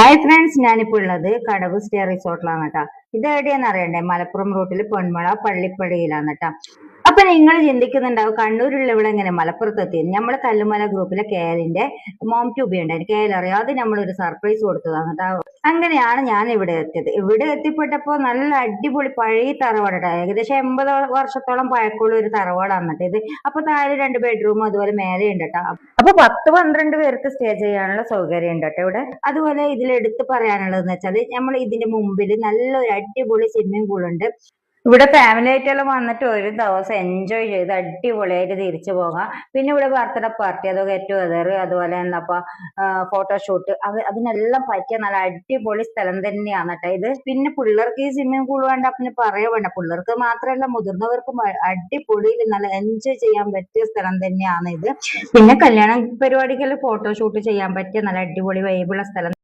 Hi friends, ഞാനിപ്പോൾ ഉള്ളത് കടവ് stay റിസോർട്ടിലാണ് കേട്ടോ. ഇത് എവിടെയാന്ന് അറിയണ്ടേ? മലപ്പുറം റൂട്ടിൽ പൊന്മള പള്ളിപ്പടിയിലാണ് കേട്ടോ. അപ്പൊ നിങ്ങൾ ചിന്തിക്കുന്നുണ്ടാവും കണ്ണൂരുള്ള ഇവിടെ എങ്ങനെ മലപ്പുറത്ത് എത്തി. നമ്മളെ കല്ലുമല ഗ്രൂപ്പിലെ കേലിന്റെ മോം ട്യൂബി ഉണ്ടായിരുന്നു, കേൽ അറിയാം. അത് നമ്മളൊരു സർപ്രൈസ് കൊടുത്തതാണ് കേട്ടോ. അങ്ങനെയാണ് ഞാൻ ഇവിടെ എത്തിയത്. ഇവിടെ എത്തിപ്പെട്ടപ്പോ നല്ല അടിപൊളി പഴയ തറവാട് കേട്ടോ. ഏകദേശം 80 വർഷത്തോളം പഴക്കമുള്ള ഒരു തറവാടാണ് കേട്ടോ ഇത്. അപ്പൊ താഴെ 2 ബെഡ്റൂം അതുപോലെ മേലെ ഉണ്ട് കേട്ടോ. അപ്പൊ 10-12 പേർക്ക് സ്റ്റേ ചെയ്യാനുള്ള സൗകര്യം ഉണ്ട് കേട്ടോ ഇവിടെ. അതുപോലെ ഇതിൽ എടുത്ത് പറയാനുള്ളതെന്ന് വെച്ചാൽ നമ്മൾ ഇതിന്റെ മുമ്പിൽ നല്ലൊരു അടിപൊളി സ്വിമ്മിംഗ് പൂൾ ഉണ്ട്. ഇവിടെ ഫാമിലി ആയിട്ടെല്ലാം വന്നിട്ട് ഒരു ദിവസം എൻജോയ് ചെയ്ത് അടിപൊളിയായിട്ട് തിരിച്ചു പോകാം. പിന്നെ ഇവിടെ ബർത്ത്ഡേ പാർട്ടി, അതോ ഗെറ്റ് ടുഗദർ, അതുപോലെ എന്താ ഫോട്ടോഷൂട്ട്, അതിനെല്ലാം പറ്റിയ നല്ല അടിപൊളി സ്ഥലം തന്നെയാണ് കേട്ടോ ഇത്. പിന്നെ പിള്ളേർക്ക് ഈ സ്വിമ്മിംഗ് പൂൾ വേണ്ട, പിന്നെ പറയാ വേണ്ട. പിള്ളേർക്ക് മാത്രമല്ല മുതിർന്നവർക്കും അടിപൊളിയിൽ നല്ല എൻജോയ് ചെയ്യാൻ പറ്റിയ സ്ഥലം തന്നെയാണ് ഇത്. പിന്നെ കല്യാണ പരിപാടികളിൽ ഫോട്ടോഷൂട്ട് ചെയ്യാൻ പറ്റിയ നല്ല അടിപൊളി വൈബുള്ള സ്ഥലം.